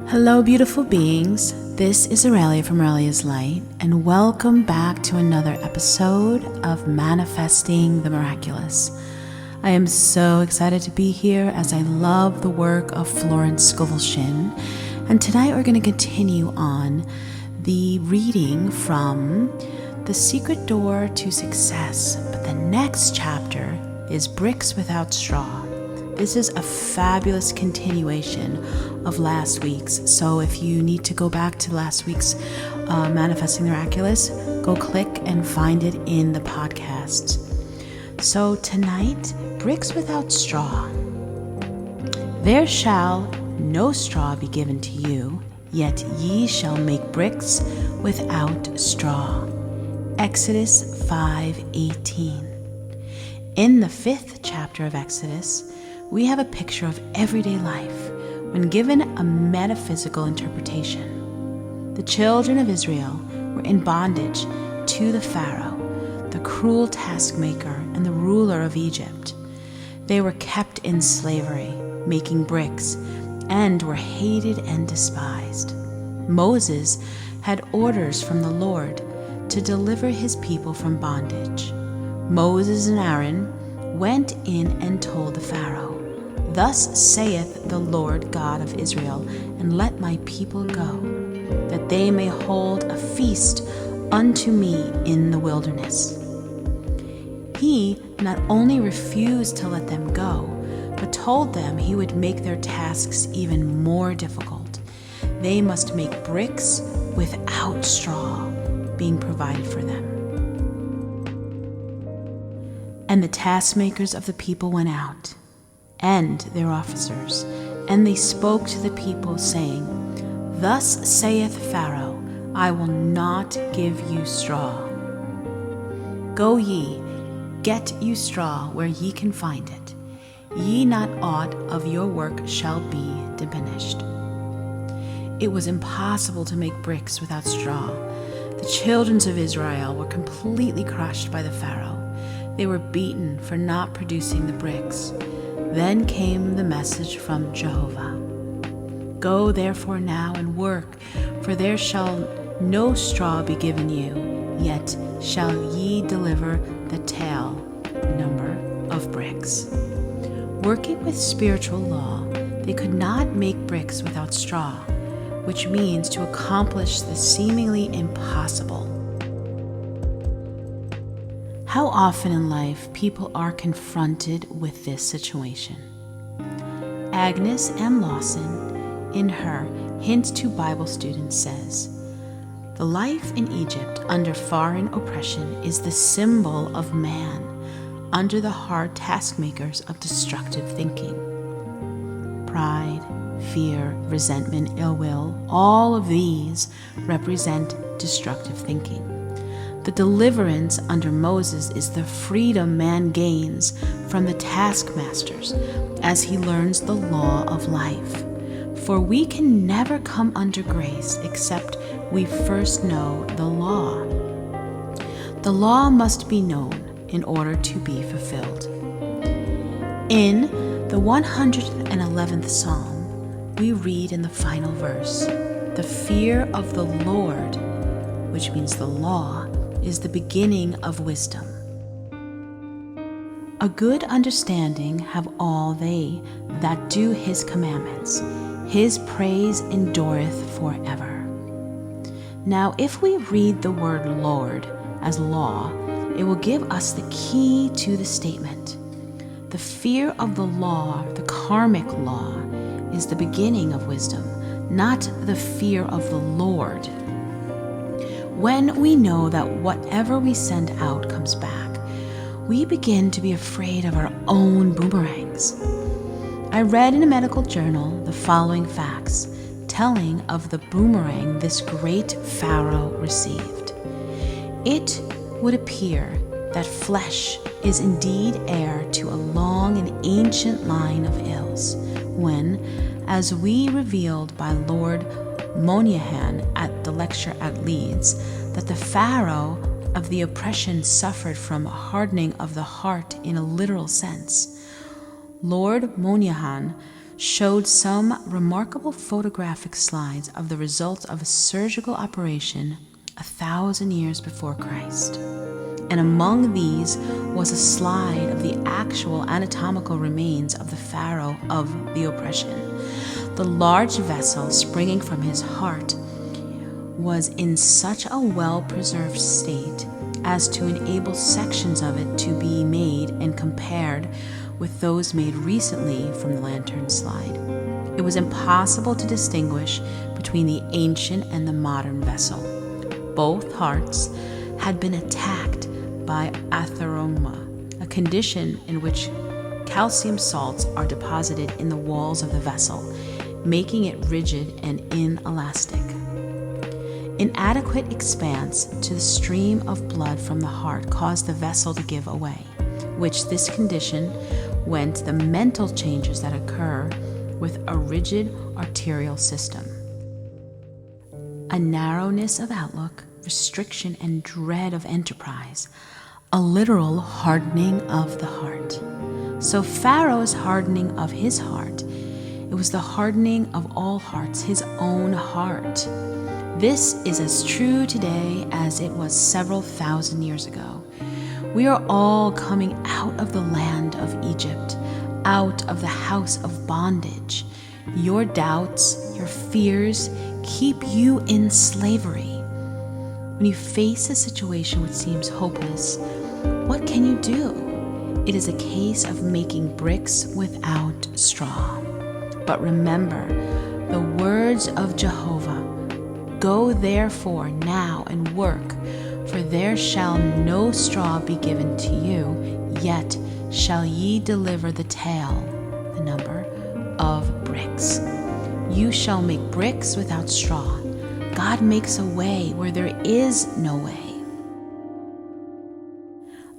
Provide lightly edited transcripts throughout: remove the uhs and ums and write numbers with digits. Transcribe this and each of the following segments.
Hello, beautiful beings. This is Aurelia from Aureliaslight, and welcome back to another episode of Manifesting the Miraculous. I am so excited to be here as I love the work of Florence Scovel Shinn, and tonight we're going to continue on the reading from The Secret Door to Success, but the next chapter is Bricks Without Straw. This is a fabulous continuation of last week's. So if you need to go back to last week's Manifesting the Miraculous, go click and find it in the podcast. So tonight, Bricks Without Straw. There shall no straw be given to you, yet ye shall make bricks without straw. Exodus 5:18. In the 5th chapter of Exodus, we have a picture of everyday life when given a metaphysical interpretation. The children of Israel were in bondage to the Pharaoh, the cruel taskmaker and the ruler of Egypt. They were kept in slavery, making bricks, and were hated and despised. Moses had orders from the Lord to deliver his people from bondage. Moses and Aaron went in and told the Pharaoh, "Thus saith the Lord God of Israel, and let my people go, that they may hold a feast unto me in the wilderness." He not only refused to let them go, but told them he would make their tasks even more difficult. They must make bricks without straw being provided for them. And the taskmakers of the people went out, and their officers, and they spoke to the people, saying, "Thus saith Pharaoh, I will not give you straw. Go ye, get you straw where ye can find it. Ye not aught of your work shall be diminished." It was impossible to make bricks without straw. The children of Israel were completely crushed by the Pharaoh. They were beaten for not producing the bricks. Then came the message from Jehovah. "Go therefore now and work, for there shall no straw be given you, yet shall ye deliver the tale number of bricks." Working with spiritual law, they could not make bricks without straw, which means to accomplish the seemingly impossible. How often in life people are confronted with this situation. Agnes M. Lawson, in her Hint to Bible Students, says, "The life in Egypt under foreign oppression is the symbol of man under the hard taskmakers of destructive thinking. Pride, fear, resentment, ill will, all of these represent destructive thinking. The deliverance under Moses is the freedom man gains from the taskmasters as he learns the law of life. For we can never come under grace except we first know the law. The law must be known in order to be fulfilled." In the 111th Psalm, we read in the final verse, "The fear of the Lord," which means the law, "is the beginning of wisdom. A good understanding have all they that do his commandments. His praise endureth forever." Now, if we read the word Lord as law, it will give us the key to the statement. The fear of the law, the karmic law, is the beginning of wisdom, not the fear of the Lord. When we know that whatever we send out comes back, we begin to be afraid of our own boomerangs. I read in a medical journal the following facts, telling of the boomerang this great Pharaoh received. It would appear that flesh is indeed heir to a long and ancient line of ills, when, as we revealed by Lord Moynihan at the lecture at Leeds, that the Pharaoh of the oppression suffered from hardening of the heart in a literal sense. Lord Moynihan showed some remarkable photographic slides of the results of a surgical operation 1,000 years before Christ. And among these was a slide of the actual anatomical remains of the Pharaoh of the oppression. The large vessel springing from his heart was in such a well-preserved state as to enable sections of it to be made and compared with those made recently from the lantern slide. It was impossible to distinguish between the ancient and the modern vessel. Both hearts had been attacked by atheroma, a condition in which calcium salts are deposited in the walls of the vessel, making it rigid and inelastic. Inadequate expanse to the stream of blood from the heart caused the vessel to give away, which this condition went the mental changes that occur with a rigid arterial system. A narrowness of outlook, restriction and dread of enterprise, a literal hardening of the heart. So Pharaoh's hardening of his heart, it was the hardening of all hearts, his own heart. This is as true today as it was several thousand years ago. We are all coming out of the land of Egypt, out of the house of bondage. Your doubts, your fears keep you in slavery. When you face a situation which seems hopeless, what can you do? It is a case of making bricks without straw. But remember the words of Jehovah, "Go therefore now and work, for there shall no straw be given to you, yet shall ye deliver the tale," the number, "of bricks. You shall make bricks without straw." God makes a way where there is no way.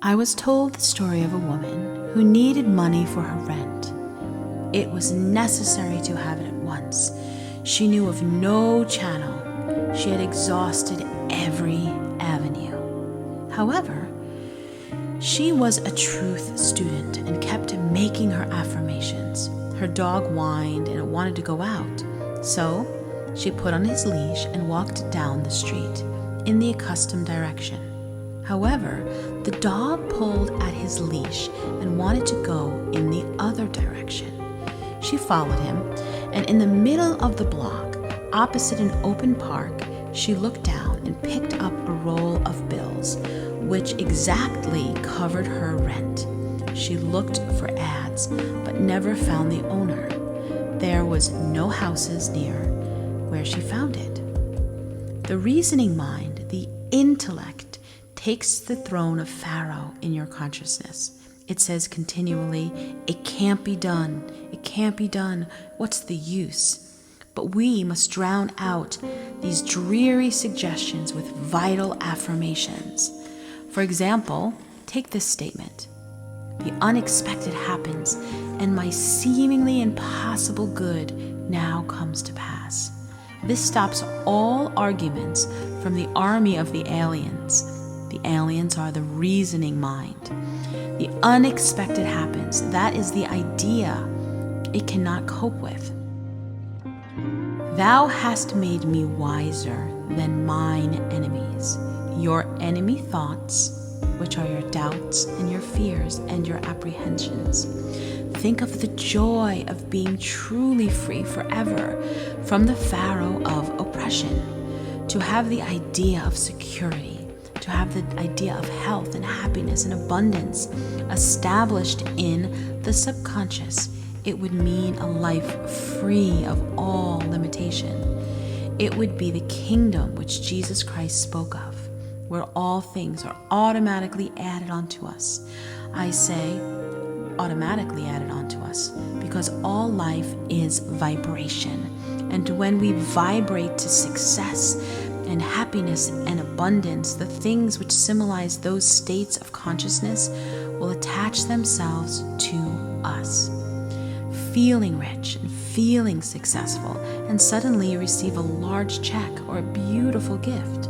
I was told the story of a woman who needed money for her rent. It was necessary to have it at once. She knew of no channel. She had exhausted every avenue. However, she was a truth student and kept making her affirmations. Her dog whined and it wanted to go out. So she put on his leash and walked down the street in the accustomed direction. However, the dog pulled at his leash and wanted to go in the other direction. She followed him, and in the middle of the block, opposite an open park, she looked down and picked up a roll of bills, which exactly covered her rent. She looked for ads, but never found the owner. There was no houses near where she found it. The reasoning mind, the intellect, takes the throne of Pharaoh in your consciousness. It says continually, "It can't be done. It can't be done. What's the use?" But we must drown out these dreary suggestions with vital affirmations. For example, take this statement: "The unexpected happens, and my seemingly impossible good now comes to pass." This stops all arguments from the army of the aliens. The aliens are the reasoning mind. The unexpected happens. That is the idea it cannot cope with. "Thou hast made me wiser than mine enemies." Your enemy thoughts, which are your doubts and your fears and your apprehensions. Think of the joy of being truly free forever from the Pharaoh of oppression, to have the idea of security, to have the idea of health and happiness and abundance established in the subconscious. It would mean a life free of all limitation. It would be the kingdom which Jesus Christ spoke of, where all things are automatically added onto us. I say automatically added onto us because all life is vibration. And when we vibrate to success and happiness and abundance, the things which symbolize those states of consciousness will attach themselves to us. Feeling rich and feeling successful, and suddenly you receive a large check or a beautiful gift.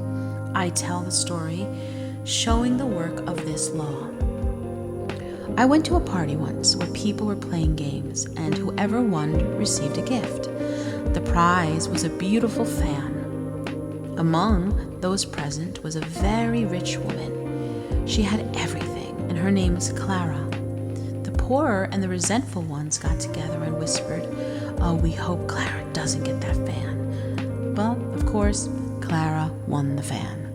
I tell the story showing the work of this law. I went to a party once where people were playing games, and whoever won received a gift. The prize was a beautiful fan. Among those present was a very rich woman. She had everything, and her name was Clara. The poorer and the resentful ones got together and whispered, "Oh, we hope Clara doesn't get that fan." But, of course, Clara won the fan.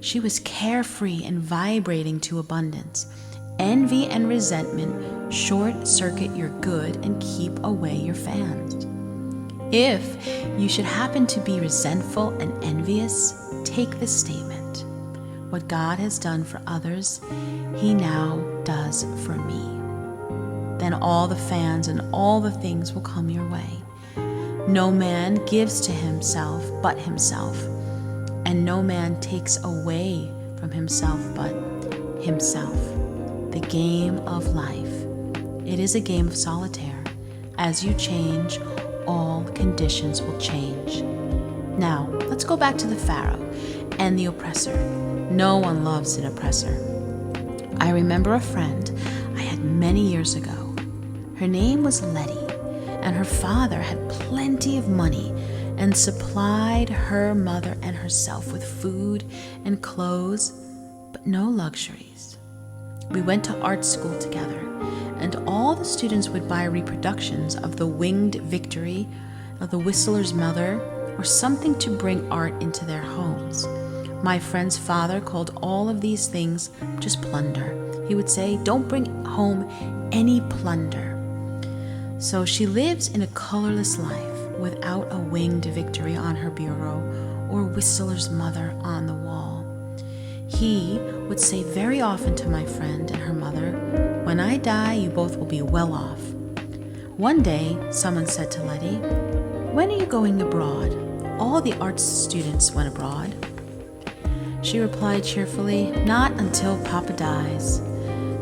She was carefree and vibrating to abundance. Envy and resentment short-circuit your good and keep away your fans. If you should happen to be resentful and envious, take this statement: what God has done for others, He now does for me. Then all the fans and all the things will come your way. No man gives to himself but himself, and no man takes away from himself but himself. The game of life. It is a game of solitaire. As you change, all conditions will change. Now, let's go back to the Pharaoh and the oppressor. No one loves an oppressor. I remember a friend I had many years ago. Her name was Letty, and her father had plenty of money and supplied her mother and herself with food and clothes, but no luxuries. We went to art school together, and all the students would buy reproductions of the Winged Victory, of the Whistler's Mother, or something to bring art into their homes. My friend's father called all of these things just plunder. He would say, "Don't bring home any plunder." So she lives in a colorless life without a Winged Victory on her bureau or Whistler's Mother on the wall. He would say very often to my friend and her mother, "When I die, you both will be well off." One day, someone said to Letty, "When are you going abroad? All the arts students went abroad." She replied cheerfully, "Not until Papa dies."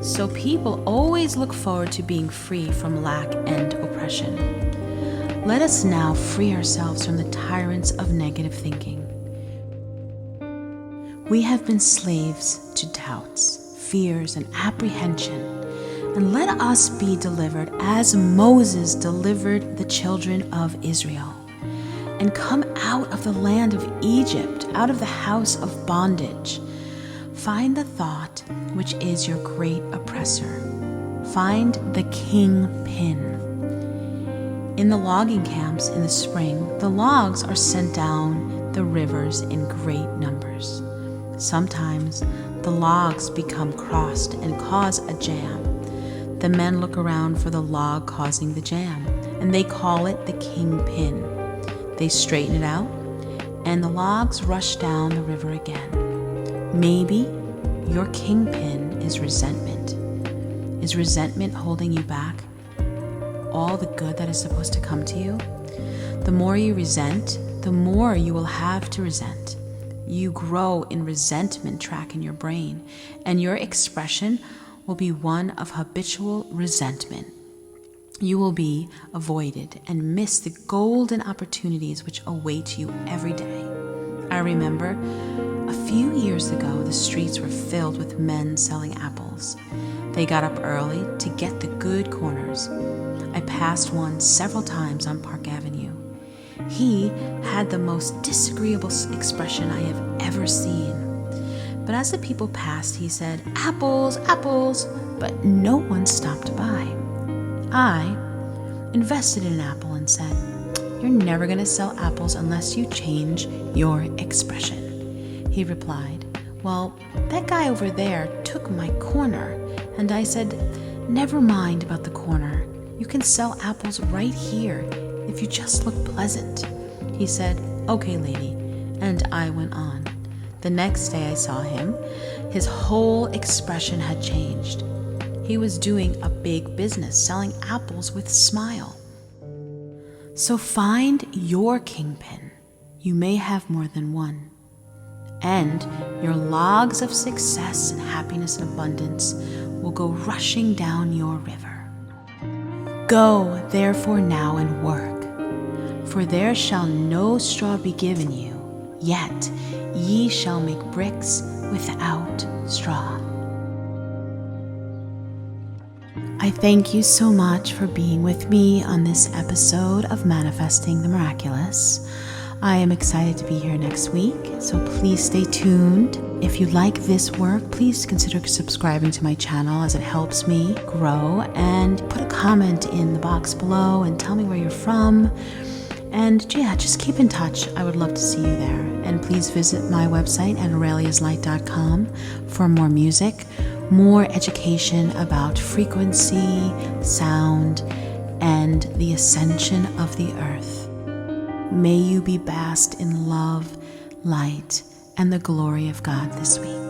So people always look forward to being free from lack and oppression. Let us now free ourselves from the tyrants of negative thinking. We have been slaves to doubts, fears, and apprehension, and let us be delivered as Moses delivered the children of Israel, and come out of the land of Egypt, out of the house of bondage. Find the thought which is your great oppressor. Find the kingpin. In the logging camps in the spring, the logs are sent down the rivers in great numbers. Sometimes the logs become crossed and cause a jam. The men look around for the log causing the jam, and they call it the kingpin. They straighten it out, and the logs rush down the river again. Maybe your kingpin is resentment. Is resentment holding you back all the good that is supposed to come to you? The more you resent, the more you will have to resent. You grow in resentment track in your brain, and your expression will be one of habitual resentment. You will be avoided and miss the golden opportunities which await you every day. I remember a few years ago, the streets were filled with men selling apples. They got up early to get the good corners. I passed one several times on Park Avenue. He had the most disagreeable expression I have ever seen. But as the people passed, he said, "Apples, apples," but no one stopped by. I invested in an apple and said, "You're never going to sell apples unless you change your expression." He replied, "Well, that guy over there took my corner." And I said, "Never mind about the corner. You can sell apples right here if you just look pleasant." He said, "Okay, lady," and I went on. The next day I saw him. His whole expression had changed. He was doing a big business, selling apples with a smile. So find your kingpin. You may have more than one. And your logs of success and happiness and abundance will go rushing down your river. Go, therefore, now and work, for there shall no straw be given you, yet ye shall make bricks without straw. I thank you so much for being with me on this episode of Manifesting the Miraculous. I am excited to be here next week, so please stay tuned. If you like this work, please consider subscribing to my channel as it helps me grow, and put a comment in the box below and tell me where you're from. And yeah, just keep in touch. I would love to see you there. And please visit my website at Aureliaslight.com for more music, more education about frequency, sound, and the ascension of the earth. May you be basked in love, light, and the glory of God this week.